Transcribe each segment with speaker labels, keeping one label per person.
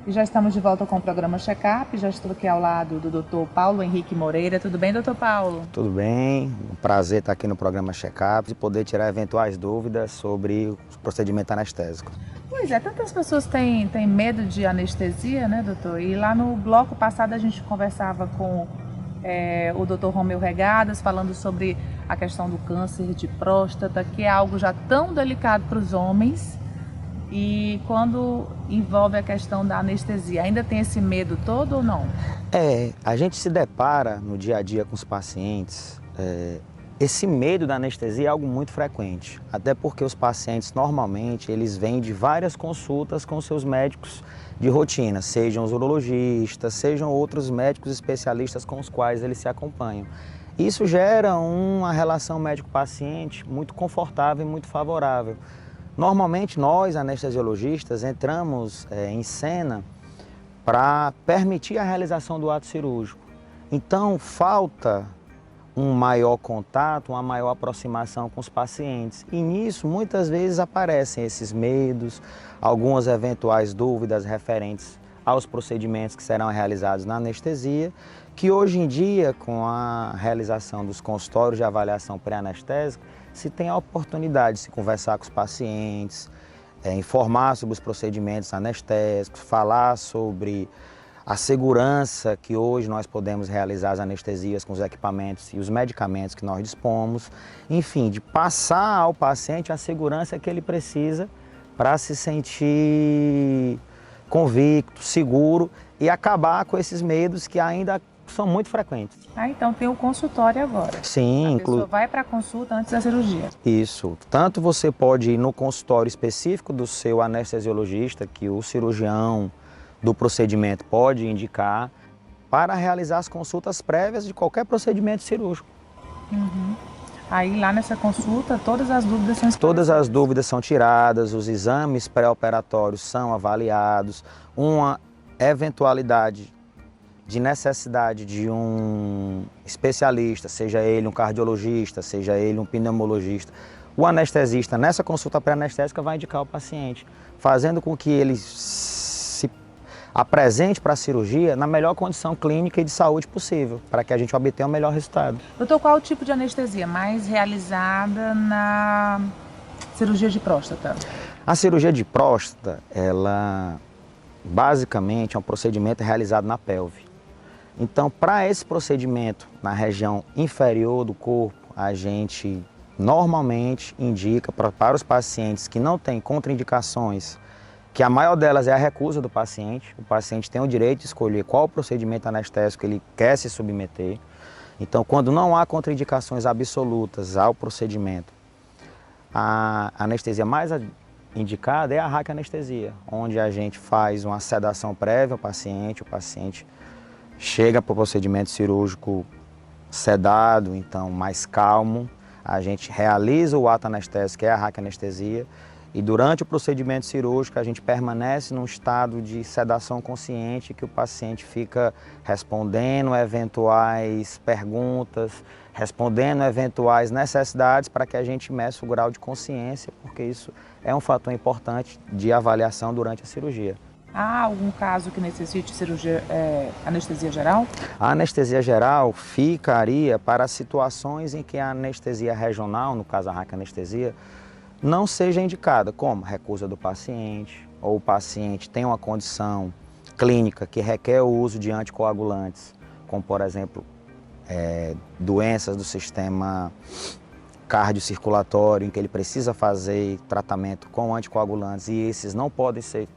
Speaker 1: E já estamos de volta com o programa Check-up. Já estou aqui ao lado do Dr. Paulo Henrique Moreira. Tudo bem, Dr. Paulo?
Speaker 2: Tudo bem, um prazer estar aqui no programa Check-up e poder tirar eventuais dúvidas sobre o procedimento anestésico.
Speaker 1: Pois é, tantas pessoas têm medo de anestesia, né, doutor? E lá no bloco passado a gente conversava com o Dr. Romeu Regadas, falando sobre a questão do câncer de próstata, que é algo já tão delicado para os homens. E quando envolve a questão da anestesia, ainda tem esse medo todo ou não?
Speaker 2: A gente se depara no dia a dia com os pacientes, esse medo da anestesia é algo muito frequente, até porque os pacientes normalmente eles vêm de várias consultas com seus médicos de rotina, sejam os urologistas, sejam outros médicos especialistas com os quais eles se acompanham. Isso gera uma relação médico-paciente muito confortável e muito favorável. Normalmente nós, anestesiologistas, entramos em cena para permitir a realização do ato cirúrgico. Então falta um maior contato, uma maior aproximação com os pacientes. E nisso muitas vezes aparecem esses medos, algumas eventuais dúvidas referentes aos procedimentos que serão realizados na anestesia, que hoje em dia, com a realização dos consultórios de avaliação pré-anestésica, se tem a oportunidade de se conversar com os pacientes, informar sobre os procedimentos anestésicos, falar sobre a segurança que hoje nós podemos realizar as anestesias com os equipamentos e os medicamentos que nós dispomos, enfim, de passar ao paciente a segurança que ele precisa para se sentir convicto, seguro e acabar com esses medos que ainda são muito frequentes.
Speaker 1: Então tem o consultório agora.
Speaker 2: Sim,
Speaker 1: a pessoa vai para a consulta antes da cirurgia.
Speaker 2: Isso. Tanto você pode ir no consultório específico do seu anestesiologista, que o cirurgião do procedimento pode indicar, para realizar as consultas prévias de qualquer procedimento cirúrgico.
Speaker 1: Aí lá nessa consulta todas as dúvidas são esclarecidas.
Speaker 2: Todas as dúvidas são tiradas, os exames pré-operatórios são avaliados, uma eventualidade de necessidade de um especialista, seja ele um cardiologista, seja ele um pneumologista, o anestesista nessa consulta pré-anestésica vai indicar o paciente, fazendo com que ele se apresente para a cirurgia na melhor condição clínica e de saúde possível, para que a gente obtenha o melhor resultado.
Speaker 1: Doutor, qual o tipo de anestesia mais realizada na cirurgia de próstata?
Speaker 2: A cirurgia de próstata, ela basicamente é um procedimento realizado na pelve. Então, para esse procedimento na região inferior do corpo, a gente normalmente indica para os pacientes que não têm contraindicações, que a maior delas é a recusa do paciente. O paciente tem o direito de escolher qual procedimento anestésico ele quer se submeter. Então, quando não há contraindicações absolutas ao procedimento, a anestesia mais indicada é a raquianestesia, onde a gente faz uma sedação prévia ao paciente, o paciente chega para o procedimento cirúrgico sedado, então mais calmo, a gente realiza o ato anestésico, que é a raquianestesia, e durante o procedimento cirúrgico a gente permanece num estado de sedação consciente, que o paciente fica respondendo eventuais perguntas, respondendo eventuais necessidades para que a gente meça o grau de consciência, porque isso é um fator importante de avaliação durante a cirurgia.
Speaker 1: Há algum caso que necessite cirurgia, anestesia geral?
Speaker 2: A anestesia geral ficaria para situações em que a anestesia regional, no caso a raquianestesia, não seja indicada, como recusa do paciente, ou o paciente tem uma condição clínica que requer o uso de anticoagulantes, como por exemplo, doenças do sistema cardiocirculatório, em que ele precisa fazer tratamento com anticoagulantes e esses não podem ser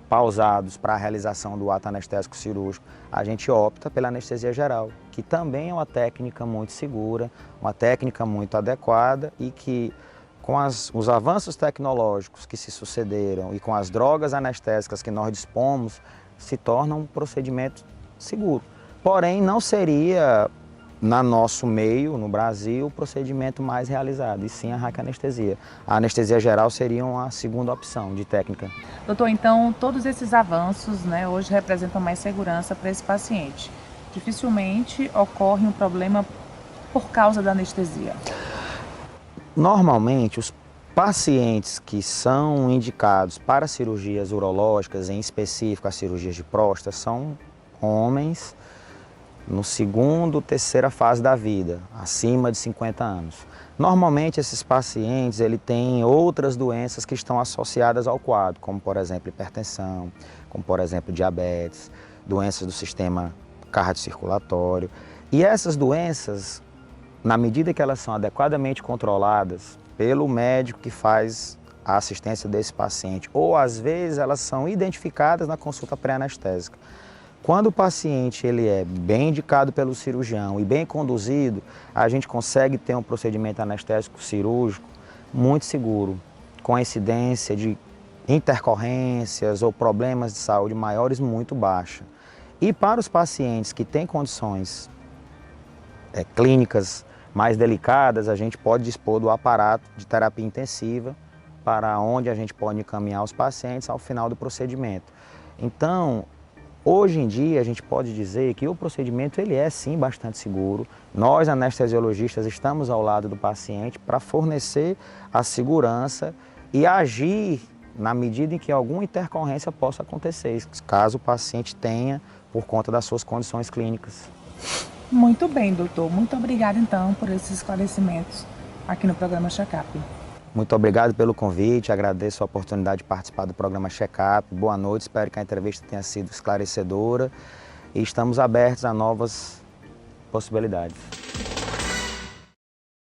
Speaker 2: pausados para a realização do ato anestésico cirúrgico, a gente opta pela anestesia geral, que também é uma técnica muito segura, uma técnica muito adequada e que, com os avanços tecnológicos que se sucederam e com as drogas anestésicas que nós dispomos, se torna um procedimento seguro. Porém, não seria, no nosso meio, no Brasil, o procedimento mais realizado, e sim a raquianestesia. A anestesia geral seria uma segunda opção de técnica.
Speaker 1: Doutor, então todos esses avanços, né, hoje representam mais segurança para esse paciente. Dificilmente ocorre um problema por causa da anestesia.
Speaker 2: Normalmente, os pacientes que são indicados para cirurgias urológicas, em específico as cirurgias de próstata, são homens no segundo, terceira fase da vida, acima de 50 anos. Normalmente esses pacientes têm outras doenças que estão associadas ao quadro, como por exemplo hipertensão, como por exemplo diabetes, doenças do sistema cardiocirculatório. E essas doenças, na medida que elas são adequadamente controladas pelo médico que faz a assistência desse paciente, ou às vezes elas são identificadas na consulta pré-anestésica. Quando o paciente é bem indicado pelo cirurgião e bem conduzido, a gente consegue ter um procedimento anestésico cirúrgico muito seguro, com a incidência de intercorrências ou problemas de saúde maiores muito baixa. E para os pacientes que têm condições clínicas mais delicadas, a gente pode dispor do aparato de terapia intensiva para onde a gente pode encaminhar os pacientes ao final do procedimento. Então, hoje em dia, a gente pode dizer que o procedimento é sim bastante seguro. Nós, anestesiologistas, estamos ao lado do paciente para fornecer a segurança e agir na medida em que alguma intercorrência possa acontecer, caso o paciente tenha por conta das suas condições clínicas.
Speaker 1: Muito bem, doutor. Muito obrigada, então, por esses esclarecimentos aqui no programa Check-up.
Speaker 2: Muito obrigado pelo convite, agradeço a oportunidade de participar do programa Check-up. Boa noite, espero que a entrevista tenha sido esclarecedora e estamos abertos a novas possibilidades.